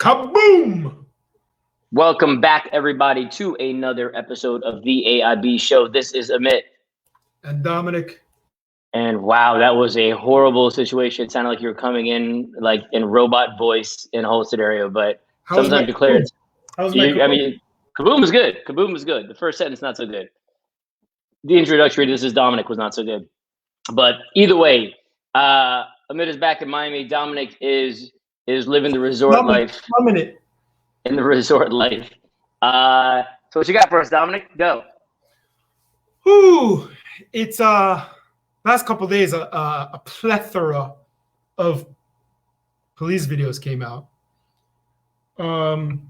Kaboom! Welcome back, everybody, to another episode of the AIB show. This is Amit. And Dominic. And wow, that was a horrible situation. It sounded like you were coming in like in robot voice in a whole scenario, but sometimes you clear it. I mean, kaboom is good. Kaboom is good. The first sentence, not so good. The introductory to This is Dominic was not so good. But either way, Amit is back in Miami. Dominic is living the resort life. 1 minute. In the resort life. So what you got for us, Dominic? Go. Ooh, it's last couple of days a plethora of police videos came out. And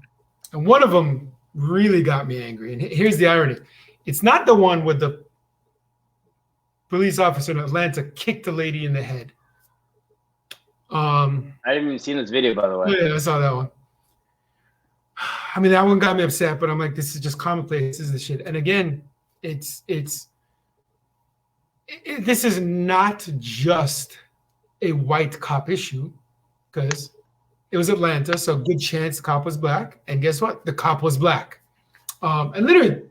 one of them really got me angry. And here's the irony. It's not the one with the police officer in Atlanta kicked a lady in the head. I haven't even seen this video, by the way. Yeah, I saw that one. I mean, that one got me upset, but I'm like, this is just commonplace. This is the shit. And again, this is not just a white cop issue, because it was Atlanta, so good chance the cop was black. And guess what? The cop was black. And literally,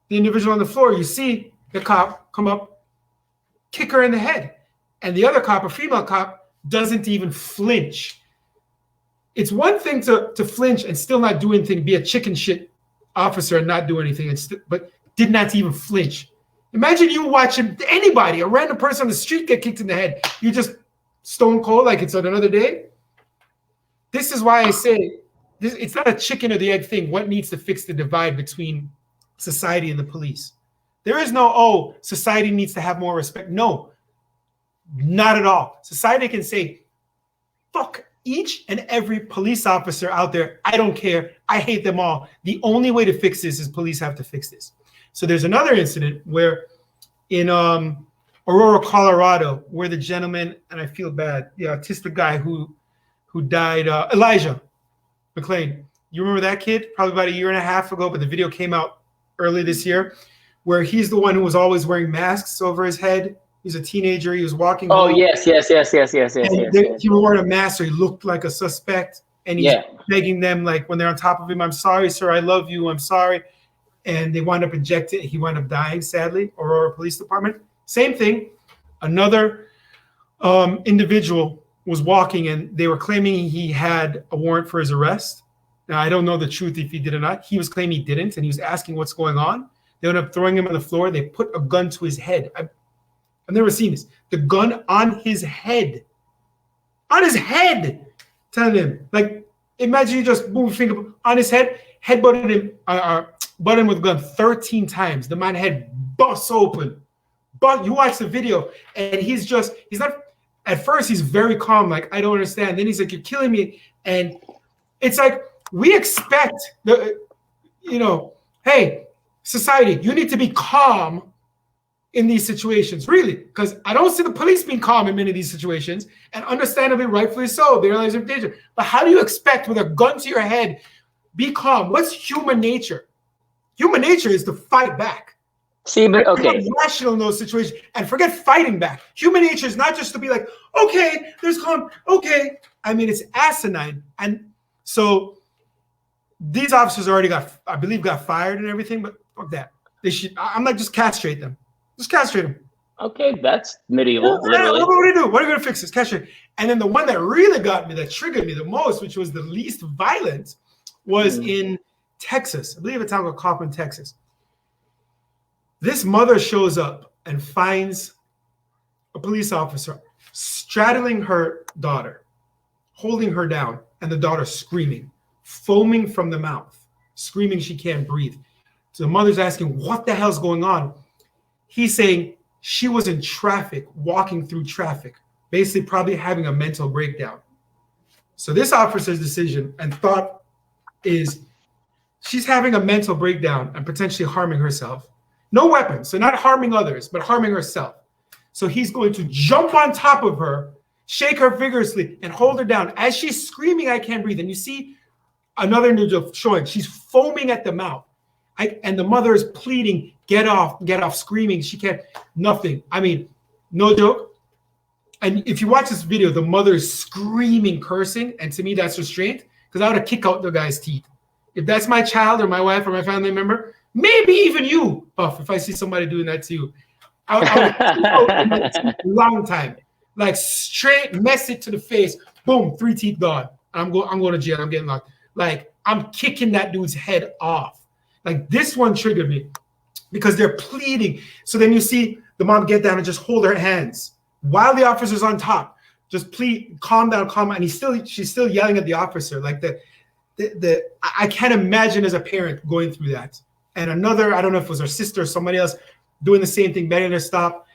the individual on the floor, you see the cop come up, kick her in the head. And the other cop, a female cop, doesn't even flinch. It's one thing to flinch and still not do anything, be a chicken shit officer and not do anything, but did not even flinch. Imagine you watching anybody, a random person on the street get kicked in the head. You just stone cold like it's on another day. This is why I say it's not a chicken or the egg thing. What needs to fix the divide between society and the police? There is no, society needs to have more respect. No, not at all. Society can say, fuck each and every police officer out there. I don't care. I hate them all. The only way to fix this is police have to fix this. So there's another incident where in Aurora, Colorado, where the gentleman, and I feel bad, the autistic guy who died, Elijah McClain. You remember that kid? Probably about a year and a half ago, but the video came out early this year, where he's the one who was always wearing masks over his head. He's a teenager. He was walking. Oh, home. yes. He was wearing a mask, so he looked like a suspect. And he's begging them, like, when they're on top of him, I'm sorry, sir. I love you. I'm sorry. And they wind up injecting. He wound up dying, sadly. Aurora Police Department. Same thing. Another individual was walking, and they were claiming he had a warrant for his arrest. Now, I don't know the truth if he did or not. He was claiming he didn't, and he was asking what's going on. They ended up throwing him on the floor. They put a gun to his head. I've never seen this. The gun on his head. On his head. Telling him, like, imagine you just move a finger on his head, headbutted him, butted him with a gun 13 times. The man head busts open. But you watch the video, and he's not, at first he's very calm, like, I don't understand. Then he's like, you're killing me. And it's like, we expect hey, society, you need to be calm in these situations, really, because I don't see the police being calm in many of these situations, and understandably, rightfully so, their lives are in danger. But how do you expect, with a gun to your head, be calm? What's human nature? Human nature is to fight back. See, but okay, rational in those situations, and forget fighting back. Human nature is not just to be like, okay, there's calm, okay. I mean, it's asinine, and so these officers already got fired and everything. But fuck that. They should. I'm like, just castrate them. Just castrate him. Okay, that's medieval. Literally. What do you do? What are you gonna fix this? Castrate. And then the one that really got me, that triggered me the most, which was the least violent, was in Texas. I believe a town called Coppin, Texas. This mother shows up and finds a police officer straddling her daughter, holding her down, and the daughter screaming, foaming from the mouth, screaming she can't breathe. So the mother's asking, what the hell's going on? He's saying she was in traffic, walking through traffic, basically probably having a mental breakdown. So this officer's decision and thought is she's having a mental breakdown and potentially harming herself. No weapons, so not harming others, but harming herself. So he's going to jump on top of her, shake her vigorously, and hold her down as she's screaming, I can't breathe. And you see another individual showing she's foaming at the mouth. And the mother is pleading, get off, screaming. She can't, nothing. I mean, no joke. And if you watch this video, the mother is screaming, cursing, and to me, that's restraint, because I would have kicked out the guy's teeth. If that's my child or my wife or my family member, maybe even you, Buff, if I see somebody doing that to you, I would kick out long time. Like straight mess it to the face, boom, 3 teeth gone. I'm going to jail, I'm getting locked. Like, I'm kicking that dude's head off. Like, this one triggered me because they're pleading. So then you see the mom get down and just hold her hands while the officer's on top. Just plead, calm down. And she's still yelling at the officer. Like I can't imagine as a parent going through that. And another, I don't know if it was her sister or somebody else, doing the same thing, begging her to stop.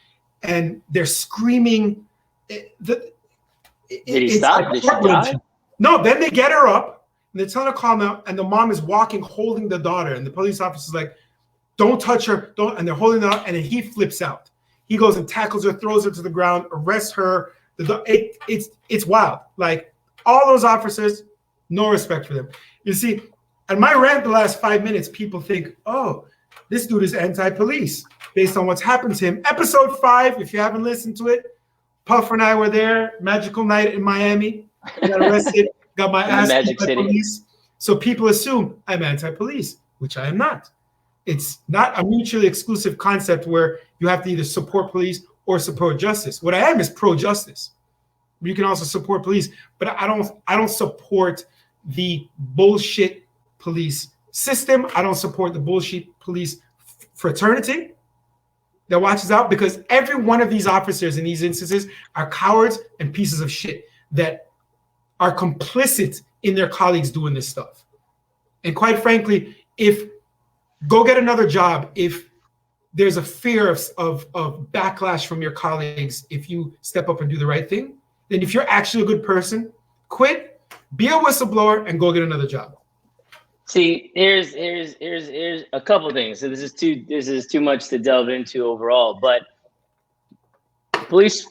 And they're screaming. Did he stop? Like, did she die? No, then they get her up and they're telling her to calm down. And the mom is walking, holding the daughter. And the police officer's like, don't touch her. Don't. And they're holding her up. And then he flips out. He goes and tackles her, throws her to the ground, arrests her. It's wild. Like, all those officers, no respect for them. You see, and my rant the last 5 minutes, people think, oh, this dude is anti-police based on what's happened to him. Episode 5, if you haven't listened to it, Puff and I were there, magical night in Miami. Got arrested, got my ass kicked by police. So people assume I'm anti-police, which I am not. It's not a mutually exclusive concept where you have to either support police or support justice. What I am is pro-justice. You can also support police, but I don't support the bullshit police system. I don't support the bullshit police fraternity that watches out, because every one of these officers in these instances are cowards and pieces of shit that are complicit in their colleagues doing this stuff. And quite frankly, go get another job if there's a fear of backlash from your colleagues if you step up and do the right thing. Then if you're actually a good person, quit, be a whistleblower, and go get another job. See, here's a couple things. So this is too much to delve into overall, but police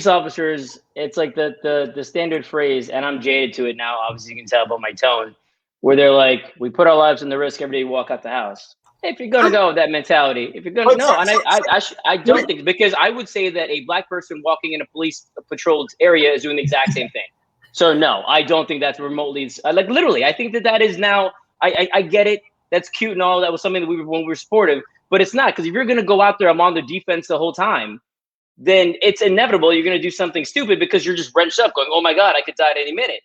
officers, it's like the standard phrase, and I'm jaded to it now, obviously you can tell by my tone, where they're like, we put our lives in the risk every day we walk out the house. If you're gonna go with that mentality, if you're gonna and I don't think, because I would say that a black person walking in a police patrolled area is doing the exact same thing. So no, I don't think that's remotely, like literally, I think that is now, I get it, that's cute and all, that was something that when we were sportive, but it's not, because if you're gonna go out there, I'm on the defense the whole time, then it's inevitable you're gonna do something stupid because you're just wrenched up going, oh my God, I could die at any minute,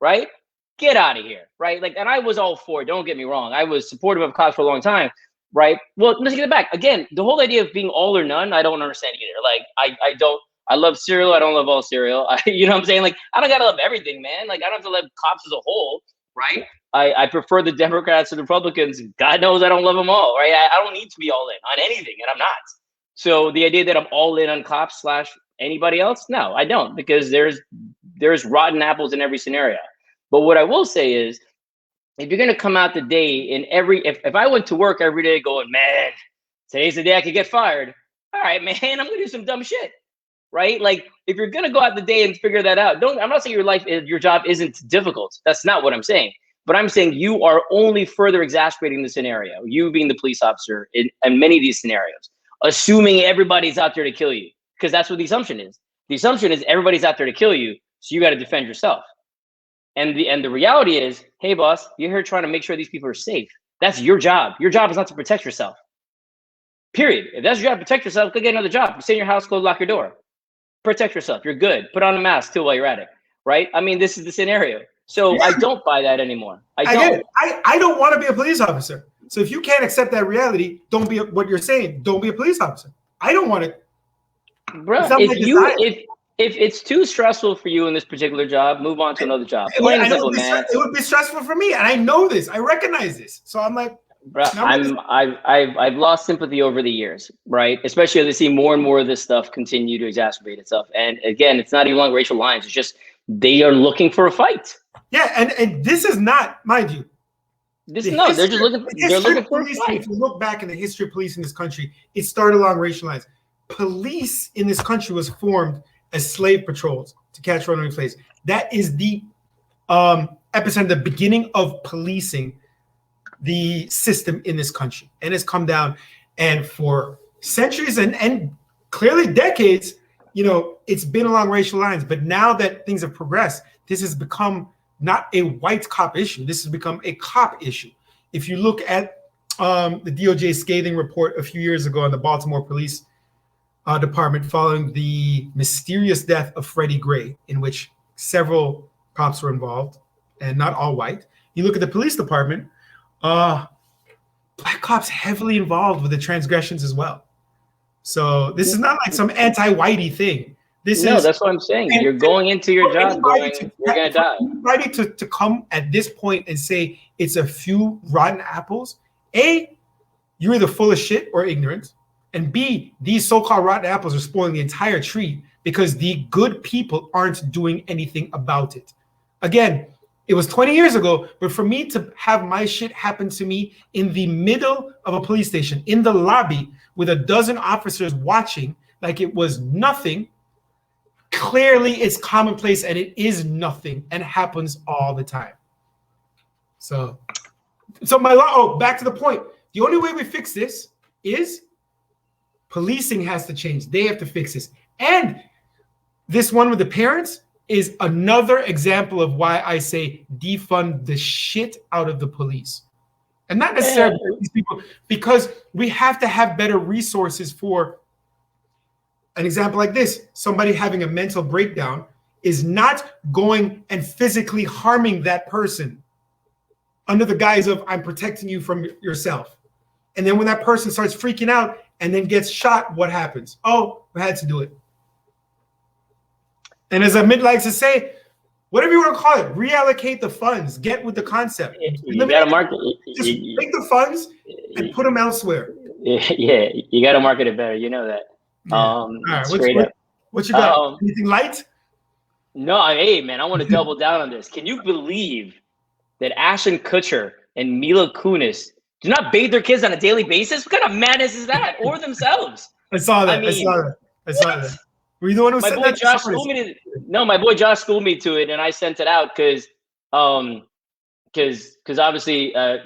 right? Get out of here, right? Like, and I was all for it, don't get me wrong. I was supportive of cops for a long time, right? Well, let's get it back. Again, the whole idea of being all or none, I don't understand either. Like, I love cereal, I don't love all cereal. You know what I'm saying? Like, I don't gotta love everything, man. Like, I don't have to love cops as a whole, right? I prefer the Democrats and Republicans. God knows I don't love them all, right? I don't need to be all in on anything, and I'm not. So the idea that I'm all in on cops / anybody else, no, I don't, because there's rotten apples in every scenario. But what I will say is, if you're gonna come out the day in if I went to work every day going, man, today's the day I could get fired. All right, man, I'm gonna do some dumb shit, right? Like, if you're gonna go out the day and figure that out, I'm not saying your job isn't difficult. That's not what I'm saying. But I'm saying you are only further exacerbating the scenario. You being the police officer in many of these scenarios, assuming everybody's out there to kill you, because that's what the assumption is. The assumption is everybody's out there to kill you, so you got to defend yourself. And the reality is, hey, boss, you're here trying to make sure these people are safe. That's your job. Your job is not to protect yourself. Period. If that's your job, protect yourself, go get another job. Stay in your house, close, lock your door. Protect yourself. You're good. Put on a mask too while you're at it, right? I mean, this is the scenario. So yeah. I don't buy that anymore. I don't. I don't want to be a police officer. So if you can't accept that reality, don't be what you're saying. Don't be a police officer. I don't want it. Bro, if it's too stressful for you in this particular job, move on to another job. Plain and simple, man. It would be stressful for me, and I know this. I recognize this. So I'm like, bro, I've lost sympathy over the years, right? Especially as I see more and more of this stuff continue to exacerbate itself. And again, it's not even along racial lines. It's just they are looking for a fight. Yeah, and this is not, mind you. They're just looking. They're looking for a fight. If you look back in the history of police in this country, it started along racial lines. Police in this country was formed as slave patrols to catch runaway slaves. That is the epicenter, the beginning of policing the system in this country. And it's come down. And for centuries and clearly decades, it's been along racial lines, but now that things have progressed, this has become not a white cop issue. This has become a cop issue. If you look at the DOJ scathing report a few years ago on the Baltimore Police Department following the mysterious death of Freddie Gray, in which several cops were involved and not all white. You look at the police department, black cops heavily involved with the transgressions as well. So this is not like some anti-whitey thing. That's what I'm saying. You're going into your job going, you're going to die. Anybody to come at this point and say it's a few rotten apples, A, you're either full of shit or ignorant. And B, these so-called rotten apples are spoiling the entire tree because the good people aren't doing anything about it. Again, it was 20 years ago, but for me to have my shit happen to me in the middle of a police station, in the lobby with a dozen officers watching like it was nothing, clearly it's commonplace and it is nothing and happens all the time. So back to the point. The only way we fix this is policing has to change. They have to fix this. And this one with the parents is another example of why I say defund the shit out of the police. And not necessarily these people, because we have to have better resources for an example like this. Somebody having a mental breakdown is not going and physically harming that person under the guise of I'm protecting you from yourself. And then when that person starts freaking out and then gets shot, what happens? Oh, we had to do it. And as Amit likes to say, whatever you want to call it, reallocate the funds, get with the concept. You got to market. Just take the funds and put them elsewhere. Yeah, you got to market it better. You know that. Yeah. All right, what you got? Anything light? No, hey, man, I want to double down on this. Can you believe that Ashton Kutcher and Mila Kunis do not bathe their kids on a daily basis? What kind of madness is that? Or themselves? I saw that. I saw that. Were you the one who said that? My boy Josh schooled me to it, and I sent it out because obviously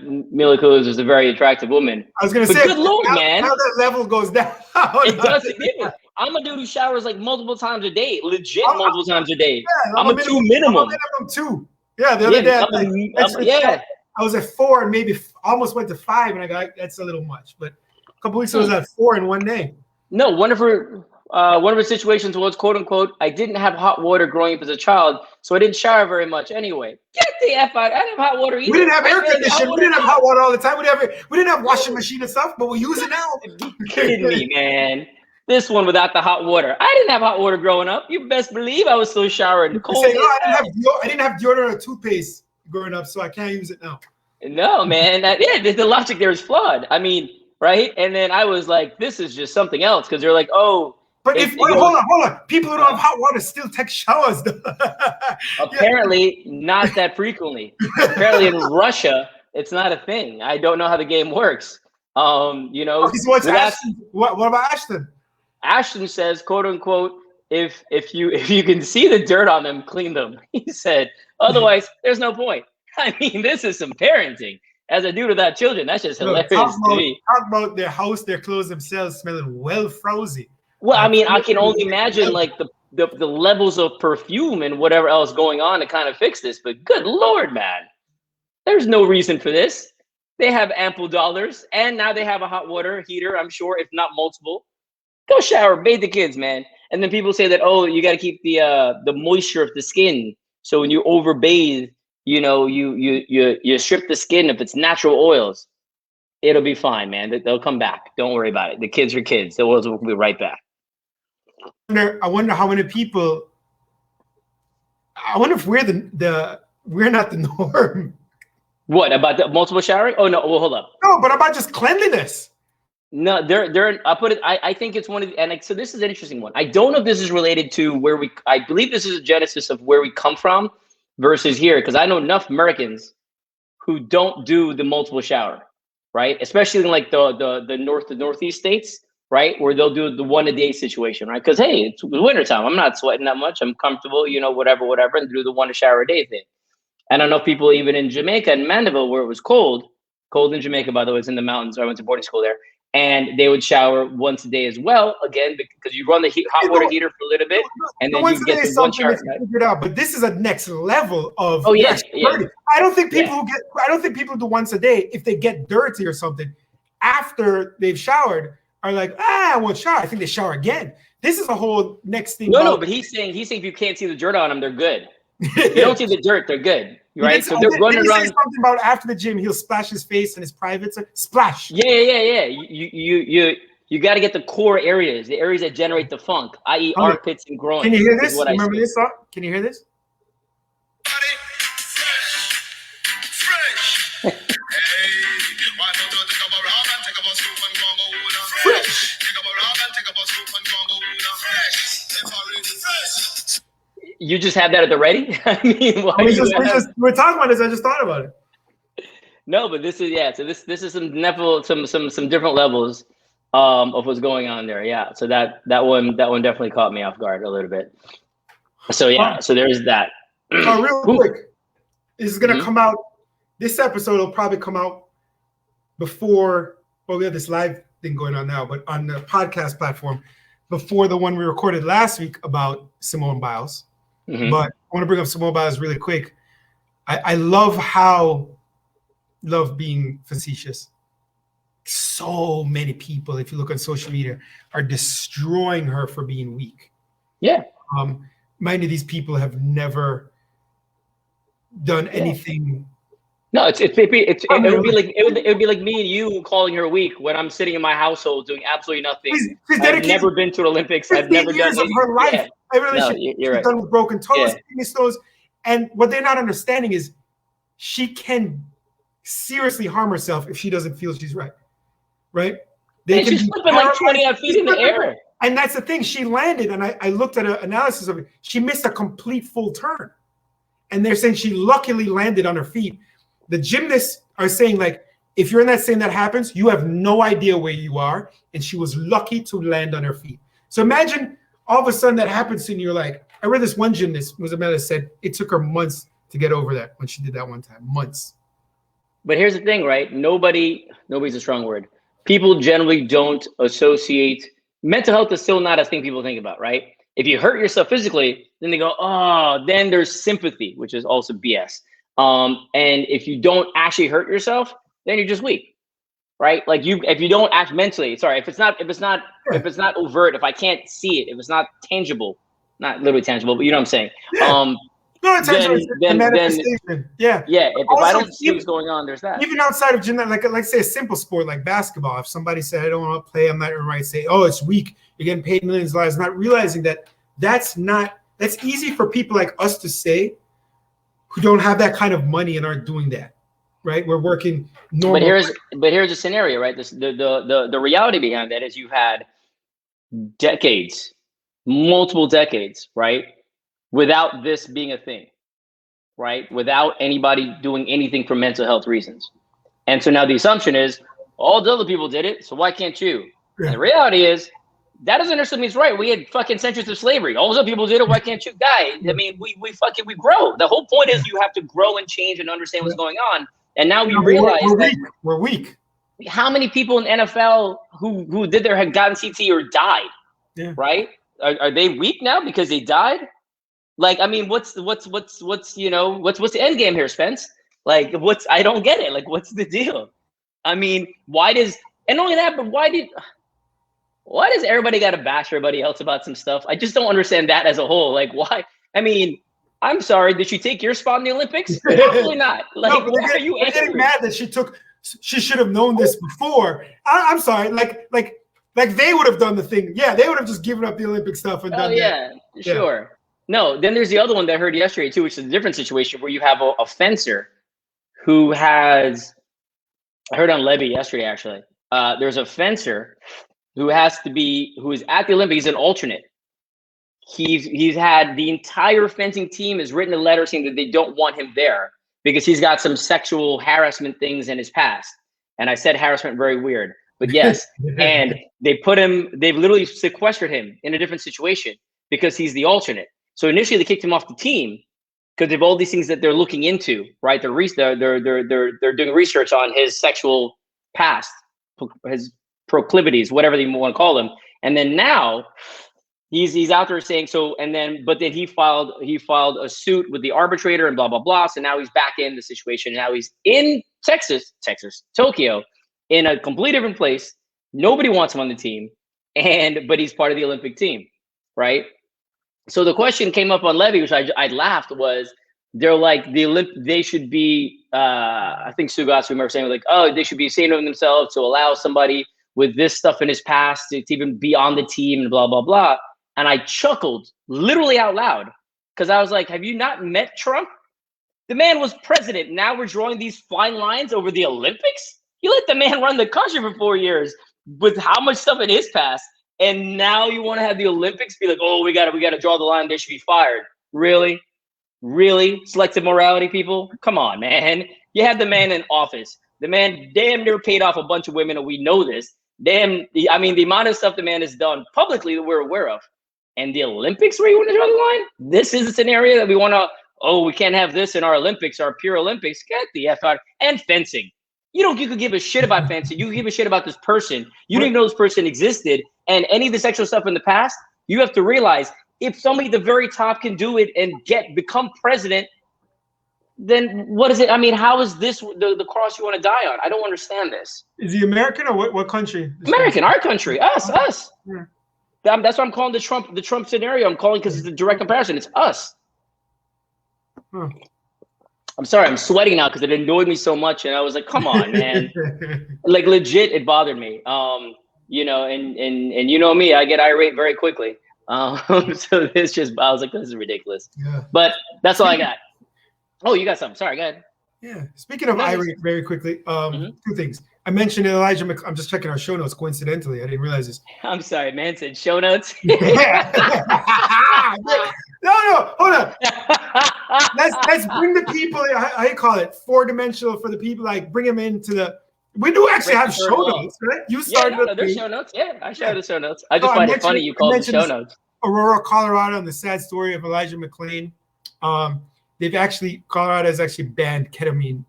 Mila Kunis is a very attractive woman. I was going to say, good Lord, man. How that level goes down. It does. I'm a dude who showers like multiple times a day, multiple times a day. Yeah, I'm a 2 minimum. I'm a minimum 2. Yeah, the other day I was at 4 and maybe almost went to 5, and I got that's a little much. But a couple weeks ago I was at 4 in one day. No, one of her situations was, quote unquote, I didn't have hot water growing up as a child, so I didn't shower very much anyway. Get the F out. I didn't have hot water either. We didn't have air conditioning. We didn't have hot water all the time. We didn't have washing machine and stuff, but we use it now. You're kidding me, man. This one without the hot water. I didn't have hot water growing up. You best believe I was still showering. Cold. I didn't have deodorant or toothpaste growing up, so I can't use it now. No, man. The logic there is flawed. I mean, right? And then I was like, this is just something else, because they're like, oh. But hold on. People who don't have hot water still take showers. Apparently, not that frequently. Apparently, in Russia, it's not a thing. I don't know how the game works. Okay, so what's Ashton? What about Ashton? Ashton says, quote unquote, if you can see the dirt on them, clean them. He said, otherwise, there's no point. I mean, this is some parenting. As a dude without children, that's just hilarious to me. Talk about their house, their clothes themselves smelling well frozen. Well, I mean, I can only imagine like the levels of perfume and whatever else going on to kind of fix this. But good Lord, man, there's no reason for this. They have ample dollars, and now they have a hot water heater, I'm sure, if not multiple. Go shower, bathe the kids, man. And then people say that, oh, you got to keep the moisture of the skin. So when you overbathe, you know, you strip the skin if it's natural oils. It'll be fine, man. They'll come back. Don't worry about it. The kids are kids. The oils will be right back. I wonder how many people. I wonder if we're we're not the norm. What about the multiple showering? Oh no, well hold up. No, but about just cleanliness. No, they're. I put it. I think it's one of the, and like, so this is an interesting one. I don't know if this is related to where we. I believe this is a genesis of where we come from versus here, because I know enough Americans who don't do the multiple shower, right? Especially in like the northeast states, right, where they'll do the 1 a day situation, right? Because hey, it's wintertime. I'm not sweating that much. I'm comfortable, you know, whatever, and do the 1 shower a day thing. And I know people even in Jamaica and Mandeville where it was cold in Jamaica, by the way, it's in the mountains. I went to boarding school there. and they would shower once a day as well. Again, because you run the hot water heater for a little bit, and then you get the one shower. Figured out, but this is a next level of. Oh yeah, I don't think people who do once a day, if they get dirty or something after they've showered, are like, I won't shower. I think they shower again. This is a whole next thing. No, but he's saying if you can't see the dirt on them, they're good. If you don't see the dirt, they're good. Right? So they're running around. Something about after the gym, he'll splash his face and his privates. Splash. Yeah. You got to get the core areas, the areas that generate the funk, i.e., armpits and groin. Can you hear this? Remember this song? Can you hear this? You just have that at the ready? I mean, we're talking about this. I just thought about it. No, but this is So this is some different levels of what's going on there. Yeah. So that one definitely caught me off guard a little bit. So yeah. So there's that. Real quick, this is gonna come out. This episode will probably come out before. Well, we have this live thing going on now, but on the podcast platform before the one we recorded last week about Simone Biles. Mm-hmm. But I want to bring up Simone Biles really quick. I love being facetious. So many people, if you look on social media, are destroying her for being weak. Yeah. Many of these people have never done anything. No, it would be like me and you calling her weak when I'm sitting in my household doing absolutely nothing. I've never been to the Olympics. I've never done anything. Of her life. She's done with broken toes, kidney stones, and what they're not understanding is she can seriously harm herself if she doesn't feel she's right. Right? She's flipping like 20 feet in the air. And that's the thing. She landed, and I looked at an analysis of it. She missed a complete full turn, and they're saying she luckily landed on her feet. The gymnasts are saying, like, if you're in that saying that happens, you have no idea where you are. And she was lucky to land on her feet. So imagine all of a sudden that happens to you. And you're like, I read this one gymnast, was a man that said it took her months to get over that when she did that one time. Months. But here's the thing, right? Nobody's a strong word. People generally don't associate. Mental health is still not a thing people think about, right? If you hurt yourself physically, then they go, oh, then there's sympathy, which is also BS. And if you don't actually hurt yourself, then you're just weak, right? Like if you don't act mentally, if it's not overt, if I can't see it, if it's not tangible, not literally tangible, but you know what I'm saying? Yeah. Manifestation. Yeah. If I don't see what's going on, there's that. Even outside of gymnastics, like say a simple sport like basketball, if somebody said, I don't want to play, I'm not right, say, oh, it's weak, you're getting paid millions of dollars, not realizing that that's easy for people like us to say, who don't have that kind of money and aren't doing that, right? We're working normal. But here's a scenario, right? The reality behind that is you've had decades, multiple decades, right? Without this being a thing, right? Without anybody doing anything for mental health reasons. And so now the assumption is all the other people did it, so why can't you? Yeah. And the reality is that doesn't necessarily mean it's right. We had fucking centuries of slavery. All those other people did it. Why can't you? Guys, I mean, we grow. The whole point is you have to grow and change and understand what's going on. And now we realize we're weak. How many people in NFL who did had gotten CT or died? Yeah. Right? Are they weak now because they died? Like, I mean, what's the end game here, Spence? Like, I don't get it. Like, what's the deal? I mean, why does everybody got to bash everybody else about some stuff? I just don't understand that as a whole. Like, why? I mean, I'm sorry. Did she take your spot in the Olympics? Absolutely not. Like, no, why are you getting mad that she should have known this before? I'm sorry. Like they would have done the thing. Yeah, they would have just given up the Olympic stuff and done that. Sure. Yeah. No, then there's the other one that I heard yesterday too, which is a different situation where you have a fencer who has. I heard on Levy yesterday actually. There's a fencer who is at the Olympics, he's an alternate. He's had the entire fencing team has written a letter saying that they don't want him there because he's got some sexual harassment things in his past. And I said harassment very weird, but yes. And they've literally sequestered him in a different situation because he's the alternate. So initially they kicked him off the team because of all these things that they're looking into, right? They're doing research on his sexual past, his proclivities, whatever you want to call them. And then now he's out there saying so, but then he filed a suit with the arbitrator and blah blah blah. So now he's back in the situation. Now he's in Tokyo, in a completely different place. Nobody wants him on the team, but he's part of the Olympic team, right? So the question came up on Levy, which I laughed, was they're like they should be. I think Sugas, remember saying like, oh, they should be ashamed of themselves to allow somebody with this stuff in his past to even be on the team and blah blah blah. And I chuckled literally out loud because I was like, have you not met Trump? The man was president. Now we're drawing these fine lines over the Olympics. You let the man run the country for 4 years with how much stuff in his past, and now you want to have the Olympics be like, oh, we gotta draw the line. They should be fired. Really? Selective morality, people? Come on, man. You have the man in office. The man damn near paid off a bunch of women, and we know this. The amount of stuff the man has done publicly that we're aware of. And the Olympics where you want to draw the line? This is a scenario that we want to, we can't have this in our Olympics, our pure Olympics. Get the F out. And fencing. You could give a shit about fencing. You could give a shit about this person. You didn't even know this person existed. And any of the sexual stuff in the past, you have to realize if somebody at the very top can do it and become president, then what is it? I mean, how is this the cross you want to die on? I don't understand this. Is he American or what country? American, our country, us. Yeah. That's what I'm calling the Trump scenario. I'm calling because it's a direct comparison. It's us. I'm sorry, I'm sweating now because it annoyed me so much, and I was like, "Come on, man!" Like legit, it bothered me. And you know me, I get irate very quickly. So it's just, I was like, "This is ridiculous." Yeah. But that's all I got. Oh, you got something? Sorry, go ahead. Yeah. Speaking of irate, very quickly, 2 things. I mentioned Elijah I'm just checking our show notes coincidentally. I didn't realize this. I'm sorry, man said show notes. No, hold on. Let's bring the people, how you call it, 4-dimensional for the people, like bring them into the, we do actually have show notes, right? You started there's show notes. Yeah, I showed the show notes. I just find it funny you call them show notes. Aurora, Colorado, and the sad story of Elijah McClain. Colorado has actually banned ketamine,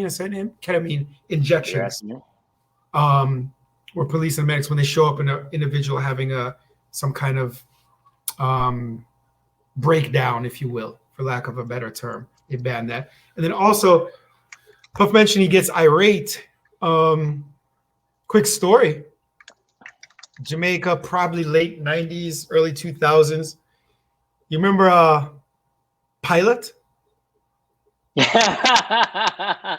is that name? Ketamine injections. Where police and medics, when they show up in an individual having some kind of breakdown, if you will, for lack of a better term, they ban that. And then also, Puff mentioned he gets irate. Quick story. Jamaica, probably late 90s, early 2000s. You remember Pilot? I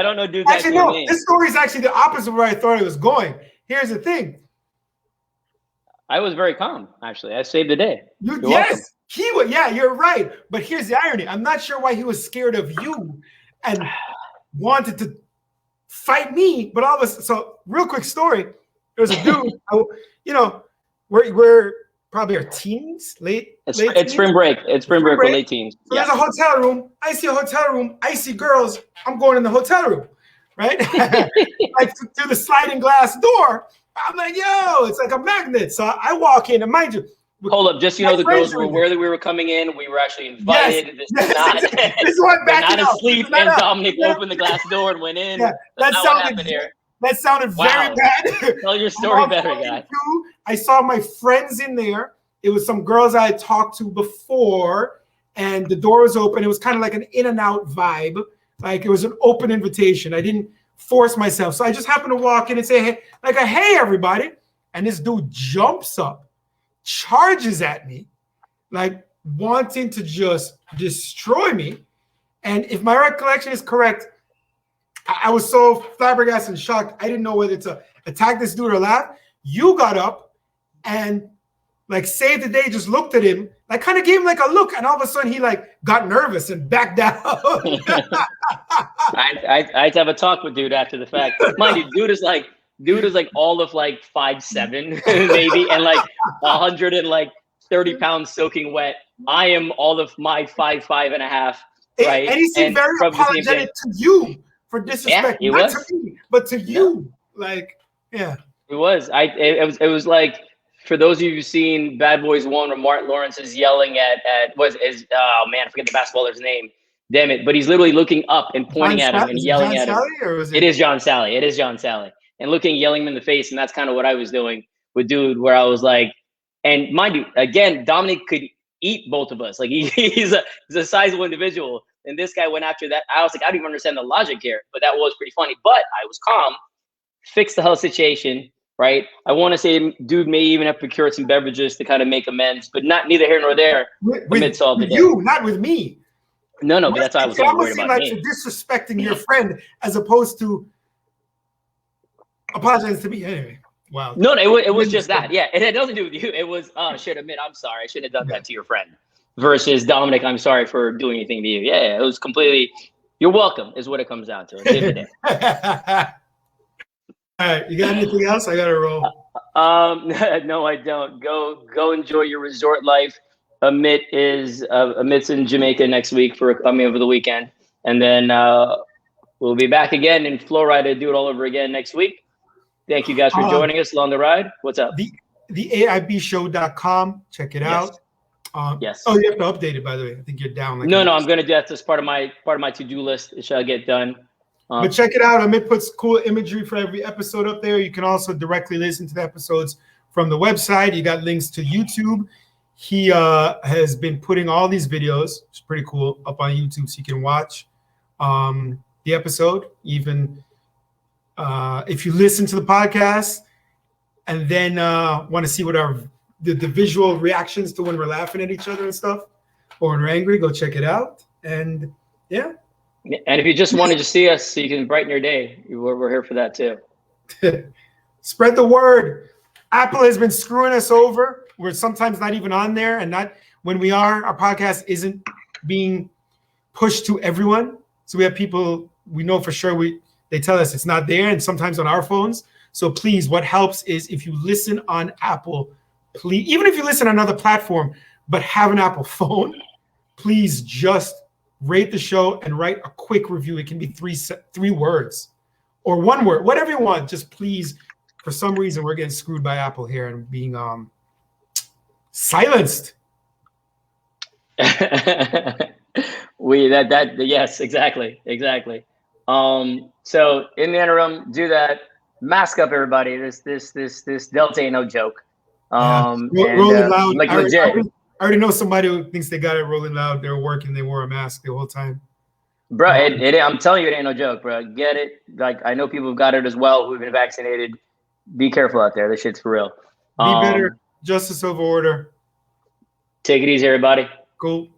don't know, dude. Actually, no. This story is actually the opposite of where I thought it was going. Here's the thing. I was very calm, actually. I saved the day. Yes, he was. Yeah, you're right. But here's the irony. I'm not sure why he was scared of you and wanted to fight me. But all of us. So, real quick story. There's a dude. We're probably our teens, late. It's spring break. It's spring break for late teens. So there's a hotel room. I see a hotel room. I see girls. I'm going in the hotel room, right? Like through the sliding glass door. I'm like, yo, it's like a magnet. So I walk in, and mind you. Hold up, just the girls were aware that we were coming in. We were actually invited. This is what not asleep, and Dominic opened the glass door and went in. Yeah, that's not what happened here. That sounded very bad. Tell your story better, guy. I saw my friends in there. It was some girls I had talked to before, and the door was open. It was kind of like an in and out vibe. Like it was an open invitation. I didn't force myself. So I just happened to walk in and say, hey, hey, everybody. And this dude jumps up, charges at me, like wanting to just destroy me. And if my recollection is correct, I was so flabbergasted and shocked. I didn't know whether to attack this dude or laugh. You got up and like saved the day, just looked at him, like kind of gave him like a look. And all of a sudden he like got nervous and backed down. I had to have a talk with dude after the fact. Mind you, dude is like all of like 5'7", maybe, and like 130 pounds soaking wet. I am all of my 5'5.5", right? And he seemed very apologetic to you for disrespect, yeah, not to me, but to you. Like, yeah. It was. It was like, for those of you who've seen Bad Boys 1 where Martin Lawrence is yelling at I forget the basketballer's name. Damn it. But he's literally looking up and pointing at him and yelling at him. It is John Sally. It is John Sally. and looking, yelling him in the face. And that's kind of what I was doing with dude, where I was like, and mind you, again, Dominic could eat both of us. Like he's a sizable individual. And this guy went after that. I was like, I don't even understand the logic here, but that was pretty funny. But I was calm, fixed the whole situation, right? I want to say dude may even have procured some beverages to kind of make amends, but neither here nor there amidst all the day. You, not with me. No, but that's why I was so worried about me. You're disrespecting your friend as opposed to apologizing to me. Anyway, wow. No, it was just that. Yeah, it had nothing to do with you. It was, shit, admit, I'm sorry. I shouldn't have done that to your friend. Versus Dominic, I'm sorry for doing anything to you. Yeah, it was completely, you're welcome is what it comes down to. At the end of the day. All right, you got anything else? I got to roll. No, I don't. Go enjoy your resort life. Amit's in Jamaica next week over the weekend, and then we'll be back again in Florida to do it all over again next week. Thank you guys for joining us along the ride. What's up? The AIBshow.com. Check it out. Yes. Oh, you have to update it, by the way. I think you're down. No, I'm gonna do that as part of my to-do list. It shall get done. But check it out. Amit puts cool imagery for every episode up there. You can also directly listen to the episodes from the website. You got links to YouTube. He has been putting all these videos, which is pretty cool, up on YouTube so you can watch the episode. Even if you listen to the podcast and then want to see what the visual reactions to when we're laughing at each other and stuff, or when we're angry, go check it out. And yeah. And if you just wanted to see us so you can brighten your day, we're here for that too. Spread the word. Apple has been screwing us over. We're sometimes not even on there, and not when we are, our podcast isn't being pushed to everyone. So we have people we know for sure they tell us it's not there, and sometimes on our phones. So please, what helps is if you listen on Apple, please, even if you listen on another platform, but have an Apple phone, please just rate the show and write a quick review. It can be three words or one word, whatever you want. Just please, for some reason, we're getting screwed by Apple here and being silenced. Yes, exactly. So in the interim, do that. Mask up, everybody. This Delta ain't no joke. Rolling Loud. Like legit. I already know somebody who thinks they got it Rolling Loud. They were working. They wore a mask the whole time. Bro, I'm telling you, it ain't no joke, bro. Get it. Like, I know people who've got it as well who've been vaccinated. Be careful out there. This shit's for real. Be better. Justice over order. Take it easy, everybody. Cool.